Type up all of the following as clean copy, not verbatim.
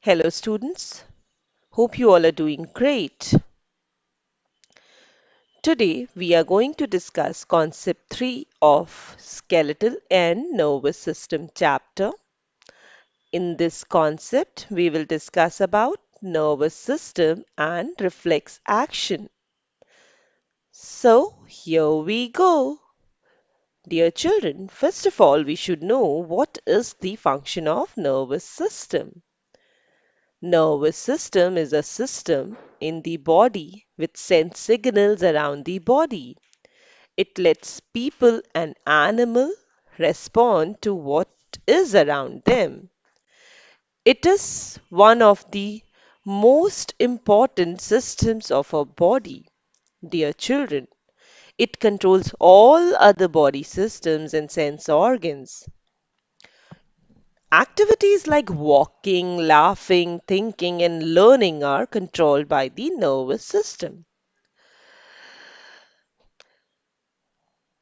Hello, students. Hope you all are doing great. Today, we are going to discuss concept 3 of skeletal and nervous system chapter. In this concept, we will discuss about nervous system and reflex action. So, here we go. Dear children, first of all, we should know what is the function of nervous system. Nervous system is a system in the body which sends signals around the body. It lets people and animal respond to what is around them. It is one of the most important systems of our body. Dear children, it controls all other body systems and sense organs. Activities like walking, laughing, thinking, and learning are controlled by the nervous system.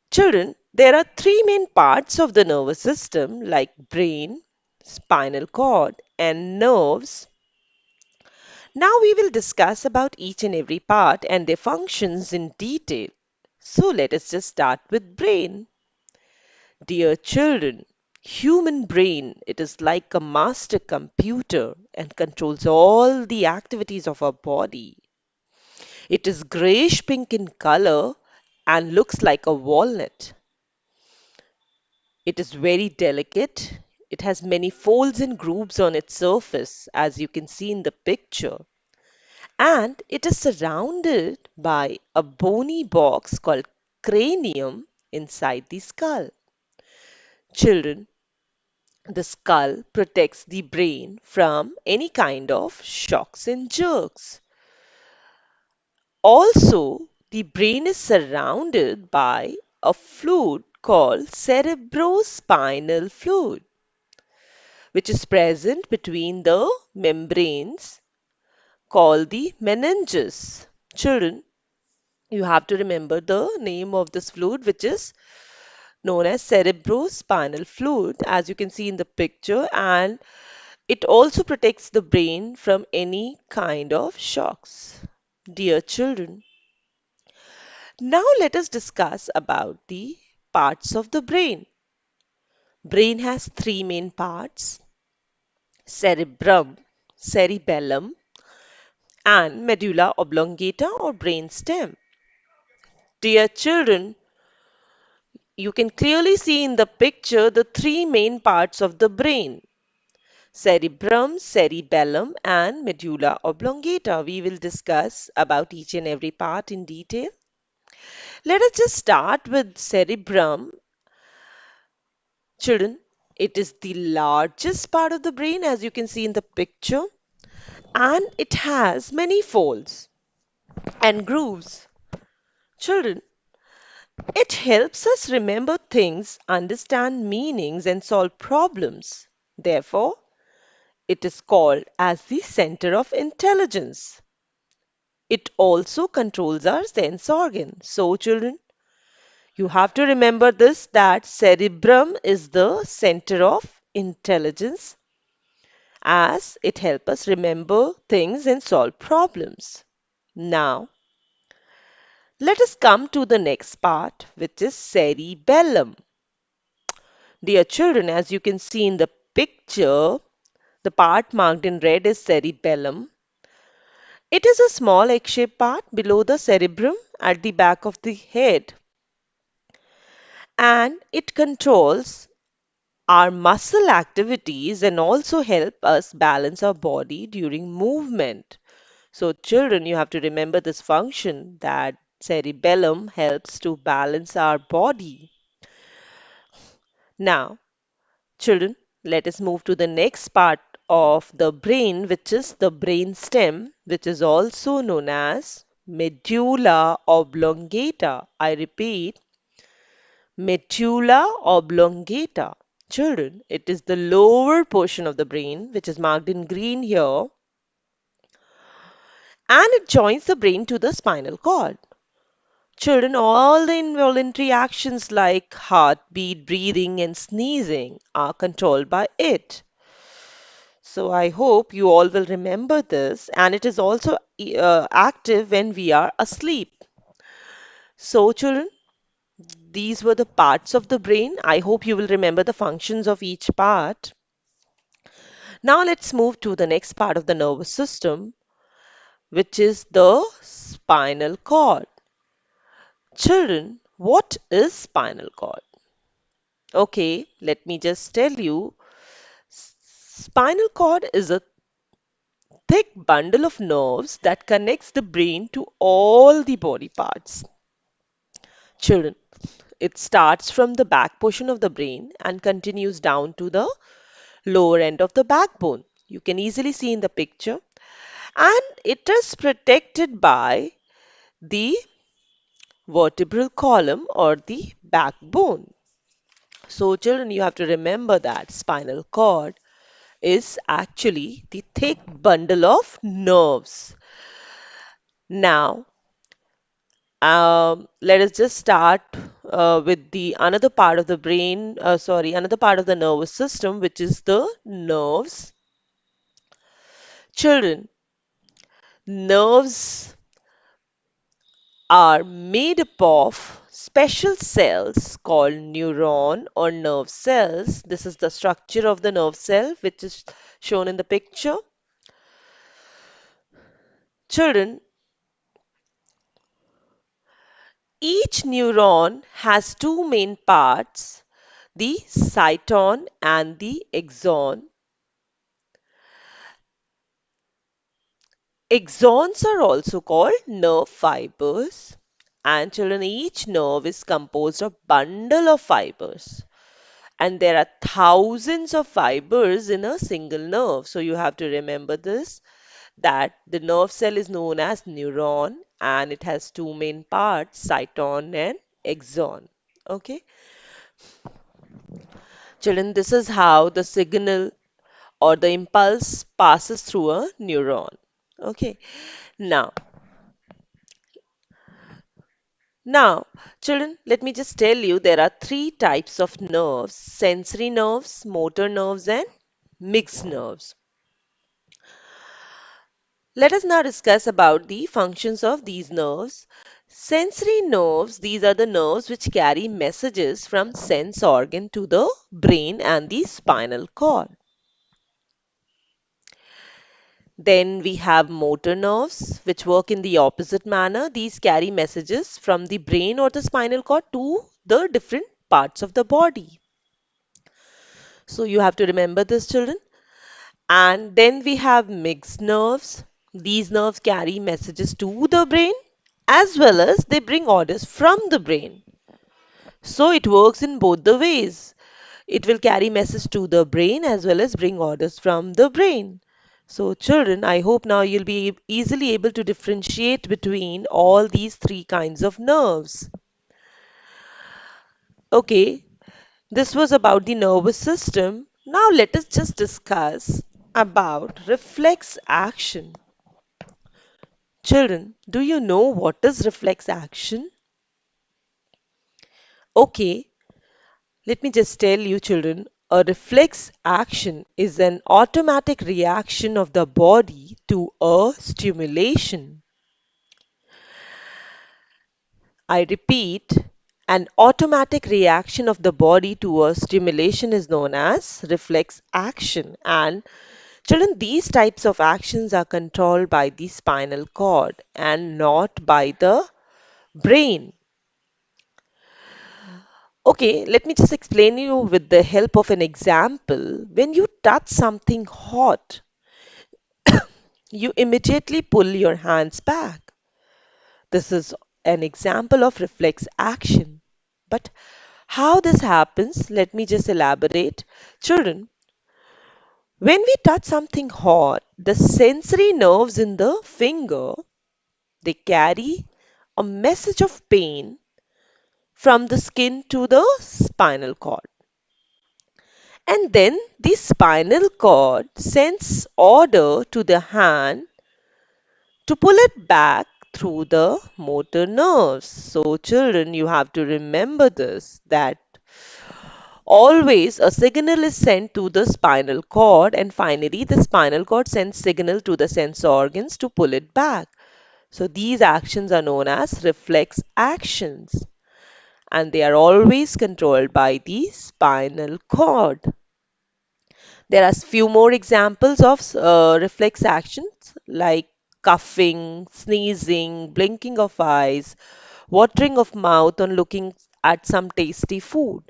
Children, there are three main parts of the nervous system like brain, spinal cord, and nerves. Now we will discuss about each and every part and their functions in detail. So let us just start with brain. Dear children, human brain, it is like a master computer and controls all the activities of our body. It is grayish pink in color and looks like a walnut. It is very delicate. It has many folds and grooves on its surface, as you can see in the picture. And it is surrounded by a bony box called cranium inside the skull. Children, the skull protects the brain from any kind of shocks and jerks. Also, the brain is surrounded by a fluid called cerebrospinal fluid, which is present between the membranes called the meninges. Children, you have to remember the name of this fluid, which is known as cerebrospinal fluid, as you can see in the picture, and it also protects the brain from any kind of shocks. Dear children, now let us discuss about the parts of the brain. Brain has three main parts: cerebrum, cerebellum, and medulla oblongata or brain stem. Dear children, you can clearly see in the picture the three main parts of the brain: cerebrum, cerebellum, and medulla oblongata. We will discuss about each and every part in detail. Let us just start with cerebrum. Children, it is the largest part of the brain, as you can see in the picture, and it has many folds and grooves. Children, it helps us remember things, understand meanings, and solve problems. Therefore, it is called as the center of intelligence. It also controls our sense organs. So, children, you have to remember this, that cerebrum is the center of intelligence, as it helps us remember things and solve problems. Now, let us come to the next part, which is cerebellum. Dear children, as you can see in the picture, the part marked in red is cerebellum. It is a small egg-shaped part below the cerebrum at the back of the head, and it controls our muscle activities and also help us balance our body during movement. So children, you have to remember this function, that cerebellum helps to balance our body. Now, children, let us move to the next part of the brain, which is the brain stem, which is also known as medulla oblongata. I repeat, medulla oblongata. Children, it is the lower portion of the brain, which is marked in green here, and it joins the brain to the spinal cord. Children, all the involuntary actions like heartbeat, breathing, and sneezing are controlled by it. So I hope you all will remember this, and it is also active when we are asleep. So, children, these were the parts of the brain. I hope you will remember the functions of each part. Now, let's move to the next part of the nervous system, which is the spinal cord. Children, what is spinal cord? Okay, let me just tell you. Spinal cord is a thick bundle of nerves that connects the brain to all the body parts. Children, it starts from the back portion of the brain and continues down to the lower end of the backbone. You can easily see in the picture. And it is protected by the vertebral column or the backbone. So, children, you have to remember that spinal cord is actually the thick bundle of nerves. Now, let us just start with the another part of the brain, another part of the nervous system, which is the nerves. Children, nerves are made up of special cells called neuron or nerve cells. This is the structure of the nerve cell, which is shown in the picture. Children, each neuron has two main parts, the cyton and the axon. Axons are also called nerve fibers. And children, each nerve is composed of bundle of fibers. And there are thousands of fibers in a single nerve. So you have to remember this, that the nerve cell is known as neuron and it has two main parts, cyton and axon. Okay. Children, this is how the signal or the impulse passes through a neuron. Okay. Now, Now, children, let me just tell you there are three types of nerves: sensory nerves, motor nerves, and mixed nerves. Let us now discuss about the functions of these nerves. Sensory nerves, these are the nerves which carry messages from sense organ to the brain and the spinal cord. Then we have motor nerves, which work in the opposite manner. These carry messages from the brain or the spinal cord to the different parts of the body. So you have to remember this, children. And then we have mixed nerves. These nerves carry messages to the brain as well as they bring orders from the brain. So it works in both the ways. It will carry message to the brain as well as bring orders from the brain. So children, I hope now you'll be easily able to differentiate between all these three kinds of nerves. Okay, this was about the nervous system. Now let us just discuss about reflex action. Children, do you know what is reflex action? Okay, let me just tell you, children. A reflex action is an automatic reaction of the body to a stimulation. I repeat, an automatic reaction of the body to a stimulation is known as reflex action. And children, these types of actions are controlled by the spinal cord and not by the brain. Okay, let me just explain you with the help of an example. When you touch something hot, you immediately pull your hands back. This is an example of reflex action. But how this happens, let me just elaborate. Children, when we touch something hot, the sensory nerves in the finger, they carry a message of pain from the skin to the spinal cord. And then the spinal cord sends order to the hand to pull it back through the motor nerves. So children, you have to remember this, that Always a signal is sent to the spinal cord, and finally the spinal cord sends signal to the sense organs to pull it back. So these actions are known as reflex actions, and they are always controlled by the spinal cord. There are few more examples of reflex actions like coughing, sneezing, blinking of eyes, watering of mouth on looking at some tasty food.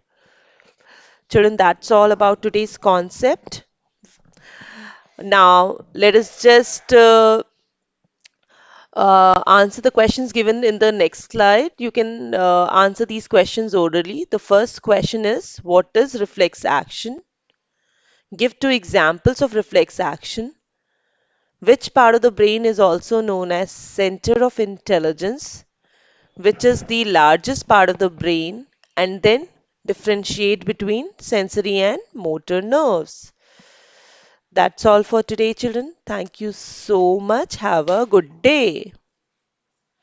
Children, that's all about today's concept. Now, let us just answer the questions given in the next slide. You can answer these questions orally. The first question is, what is reflex action? Give two examples of reflex action. Which part of the brain is also known as center of intelligence? Which is the largest part of the brain? And then differentiate between sensory and motor nerves. That's all for today, children. Thank you so much. Have a good day.